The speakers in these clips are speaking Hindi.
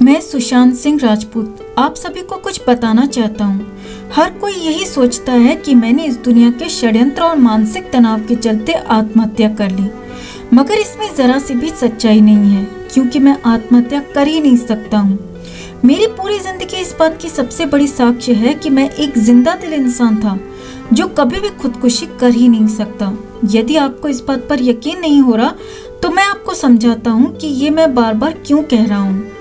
मैं सुशांत सिंह राजपूत आप सभी को कुछ बताना चाहता हूँ। हर कोई यही सोचता है कि मैंने इस दुनिया के षड्यंत्र और मानसिक तनाव के चलते आत्महत्या कर ली, मगर इसमें जरा सी भी सच्चाई नहीं है, क्योंकि मैं आत्महत्या कर ही नहीं सकता हूँ। मेरी पूरी जिंदगी इस बात की सबसे बड़ी साक्ष्य है कि मैं एक जिंदा दिल इंसान था जो कभी भी खुदकुशी कर ही नहीं सकता। यदि आपको इस बात पर यकीन नहीं हो रहा तो मैं आपको समझाता हूँ कि ये मैं बार बार क्यों कह रहा हूँ।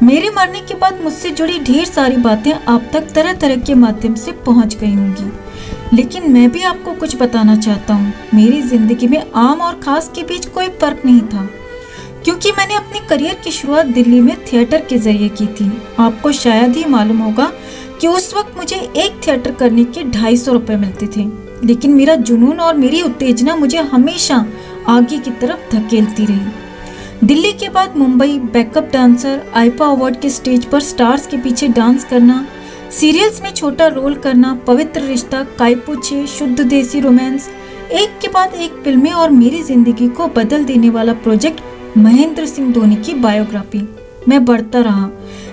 मेरे मरने के बाद मुझसे जुड़ी ढेर सारी बातें आप तक तरह तरह के माध्यम से पहुंच गई होंगी, लेकिन मैं भी आपको कुछ बताना चाहता हूँ। मेरी जिंदगी में आम और खास के बीच कोई फर्क नहीं था, क्योंकि मैंने अपने करियर की शुरुआत दिल्ली में थिएटर के जरिए की थी। आपको शायद ही मालूम होगा कि उस वक्त मुझे एक थिएटर करने के 250 रुपए मिलते थे, लेकिन मेरा जुनून और मेरी उत्तेजना मुझे हमेशा आगे की तरफ धकेलती रही। दिल्ली के बाद Mumbai, backup dancer, IIFA award के स्टेज पर स्टार्स के पीछे डांस करना, सीरियल्स में छोटा रोल करना, पवित्र रिश्ता, काय पूछे, शुद्ध देसी रोमांस, एक के बाद एक फिल्में और मेरी जिंदगी को बदल देने वाला प्रोजेक्ट महेंद्र सिंह धोनी की बायोग्राफी। मैं बढ़ता रहा,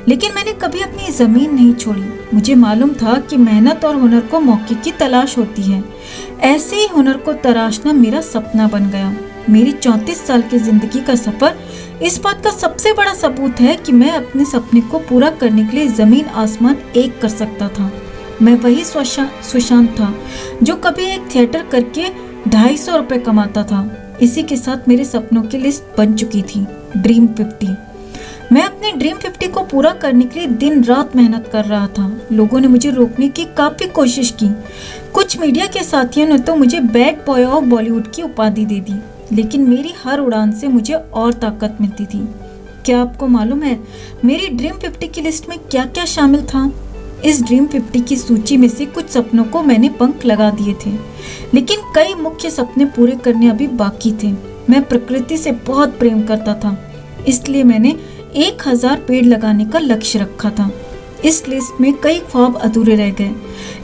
लेकिन मैंने कभी अपनी जमीन नहीं छोड़ी। मुझे मालूम था कि मेहनत और हुनर को मौके की तलाश होती है। ऐसे ही हुनर को तराशना मेरा सपना बन गया। मेरी 34 साल की जिंदगी का सफर इस बात का सबसे बड़ा सबूत है कि मैं अपने सपने को पूरा करने के लिए जमीन आसमान एक कर सकता था। मैं वही सुशांत था जो कभी एक थिएटर करके 250 रुपए कमाता था। इसी के साथ मेरे सपनों की लिस्ट बन चुकी थी, ड्रीम 50। मैं अपने ड्रीम 50 को पूरा करने के लिए दिन रात मेहनत कर रहा था। लोगों ने मुझे रोकने की काफी कोशिश की। कुछ मीडिया के साथियों ने तो मुझे बैड बॉय ऑफ बॉलीवुड की उपाधि दे दी, लेकिन मेरी हर उड़ान से मुझे और ताकत मिलती थी। क्या आपको मालूम है मेरी ड्रीम 50 की लिस्ट में क्या क्या शामिल था? इस ड्रीम 50 की सूची में से कुछ सपनों को मैंने पंख लगा दिए थे, लेकिन कई मुख्य सपने पूरे करने अभी बाकी थे। मैं प्रकृति से बहुत प्रेम करता था, इसलिए मैंने 1000 पेड़ लगाने का लक्ष्य रखा था। इस लिस्ट में कई ख्वाब अधूरे रह गए,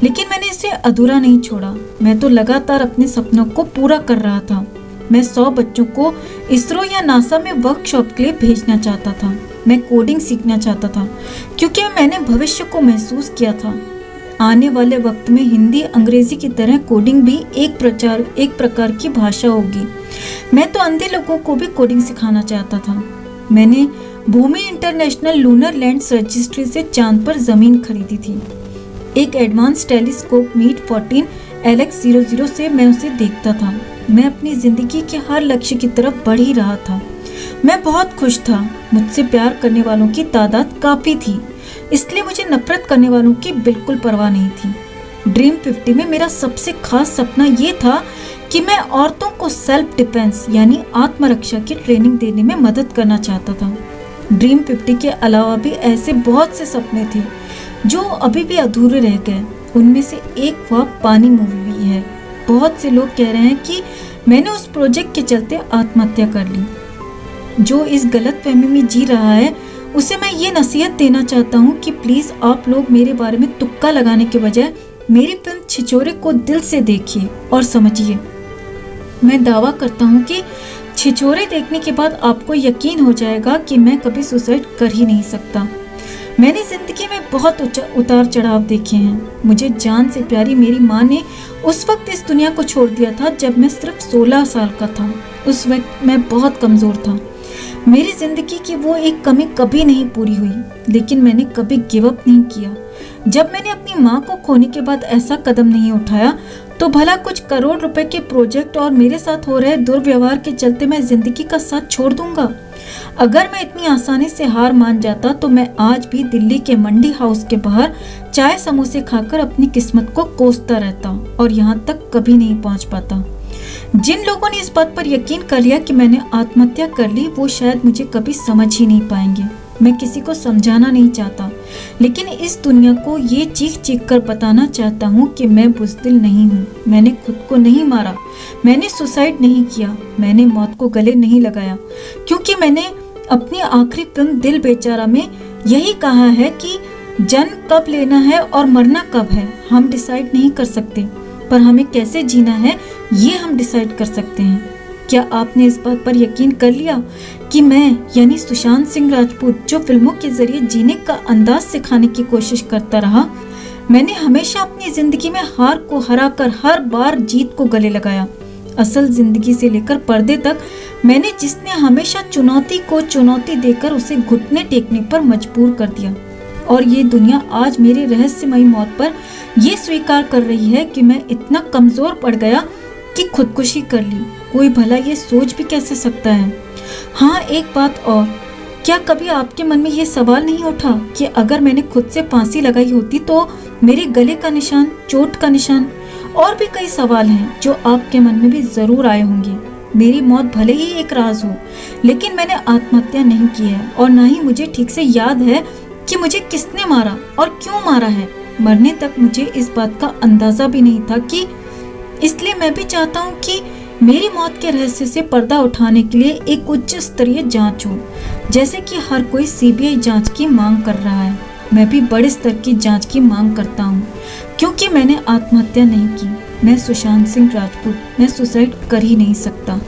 लेकिन मैंने इसे अधूरा नहीं छोड़ा। मैं तो लगातार अपने सपनों को पूरा कर रहा था। मैं 100 बच्चों को इसरो या नासा में वर्कशॉप के लिए भेजना चाहता था। मैं कोडिंग सीखना चाहता था, क्योंकि मैंने भविष्य को महसूस किया था। आने वाले वक्त में हिंदी अंग्रेजी की तरह कोडिंग भी एक प्रकार की भाषा होगी। मैं तो अंधे लोगों को भी कोडिंग सिखाना चाहता था। मैंने भूमि इंटरनेशनल लूनर लैंड रजिस्ट्री से चांद पर जमीन खरीदी थी। एक एडवांस टेलीस्कोप मीट 14 LX00 से मैं उसे देखता था। मैं अपनी जिंदगी के हर लक्ष्य की तरफ बढ़ ही रहा था। मैं बहुत खुश था। मुझसे प्यार करने वालों की तादाद काफी थी, इसलिए मुझे नफरत करने वालों की बिल्कुल परवाह नहीं थी। ड्रीम 50 में मेरा सबसे खास सपना ये था कि मैं औरतों को सेल्फ डिफेंस यानी आत्मरक्षा की ट्रेनिंग देने में मदद करना चाहता था। ड्रीम 50 के अलावा भी ऐसे बहुत से सपने थे जो अभी भी अधूरे रह गए। उनमें से एक ख्वाब पानी मूवी भी है। बहुत से लोग कह रहे हैं कि मैंने उस प्रोजेक्ट के चलते आत्महत्या कर ली। जो इस गलतफहमी में जी रहा है उसे मैं ये नसीहत देना चाहता हूँ कि प्लीज आप लोग मेरे बारे में तुक्का लगाने के बजाय मेरी फिल्म छिछोरे को दिल से देखिए और समझिए। मैं दावा करता हूँ कि छिछोरे देखने के बाद आपको यकीन हो जाएगा कि मैं कभी सुसाइड कर ही नहीं सकता। मैंने जिंदगी में बहुत उतार चढ़ाव देखे हैं। मुझे जान से प्यारी मेरी माँ ने उस वक्त इस दुनिया को छोड़ दिया था जब मैं सिर्फ 16 साल का था। उस वक्त मैं बहुत कमजोर था। मेरी जिंदगी की वो एक कमी कभी नहीं पूरी हुई, लेकिन मैंने कभी गिव अप नहीं किया। जब मैंने अपनी माँ को खोने के बाद ऐसा कदम नहीं उठाया तो भला कुछ करोड़ रुपए के प्रोजेक्ट और मेरे साथ हो रहे दुर्व्यवहार के चलते मैं जिंदगी का साथ छोड़ दूंगा? अगर मैं इतनी आसानी से हार मान जाता तो मैं आज भी दिल्ली के मंडी हाउस के बाहर चाय समोसे खाकर अपनी किस्मत को कोसता रहता और यहाँ तक कभी नहीं पहुँच पाता। जिन लोगों ने इस बात पर यकीन कर लिया कि मैंने आत्महत्या कर ली वो शायद मुझे कभी समझ ही नहीं पाएंगे। मैं किसी को समझाना नहीं चाहता, लेकिन इस दुनिया को ये चीख चीख कर बताना चाहता हूँ कि मैं बुज़दिल नहीं हूँ। मैंने खुद को नहीं मारा, मैंने सुसाइड नहीं किया, मैंने मौत को गले नहीं लगाया, क्योंकि मैंने अपनी आखिरी फिल्म दिल बेचारा में यही कहा है कि जन्म कब लेना है और मरना कब है हम डिसाइड नहीं कर सकते, पर हमें कैसे जीना है ये हम डिसाइड कर सकते हैं। क्या आपने इस बात पर यकीन कर लिया कि मैं यानी सुशांत सिंह राजपूत, जो फिल्मों के जरिए जीने का अंदाज सिखाने की कोशिश करता रहा, मैंने हमेशा अपनी जिंदगी में हार को हराकर हर बार जीत को गले लगाया। असल जिंदगी से लेकर पर्दे तक मैंने जिसने हमेशा चुनौती को चुनौती देकर उसे घुटने टेकने पर मजबूर कर दिया। और ये दुनिया आज मेरे रहस्यमयी मौत पर यह स्वीकार कर रही है कि मैं इतना कमजोर पड़ गया कि खुदकुशी कर ली। कोई भला ये सोच भी कैसे सकता है। हाँ, एक बात और, क्या कभी आपके मन में ये सवाल नहीं उठा कि अगर मैंने खुद से फांसी लगाई होती तो मेरे गले का निशान, चोट का निशान, और भी कई सवाल हैं जो आपके मन में भी जरूर आए होंगे। मेरी मौत भले ही एक राज हो, लेकिन मैंने आत्महत्या नहीं की है और ना ही मुझे ठीक से याद है कि मुझे किसने मारा और क्यों मारा है। मरने तक मुझे इस बात का अंदाजा भी नहीं था कि इसलिए मैं भी चाहता हूँ कि मेरी मौत के रहस्य से पर्दा उठाने के लिए एक उच्च स्तरीय जांच हो, जैसे कि हर कोई सीबीआई जांच की मांग कर रहा है। मैं भी बड़े स्तर की जांच की मांग करता हूँ, क्योंकि मैंने आत्महत्या नहीं की। मैं सुशांत सिंह राजपूत, मैं सुसाइड कर ही नहीं सकता।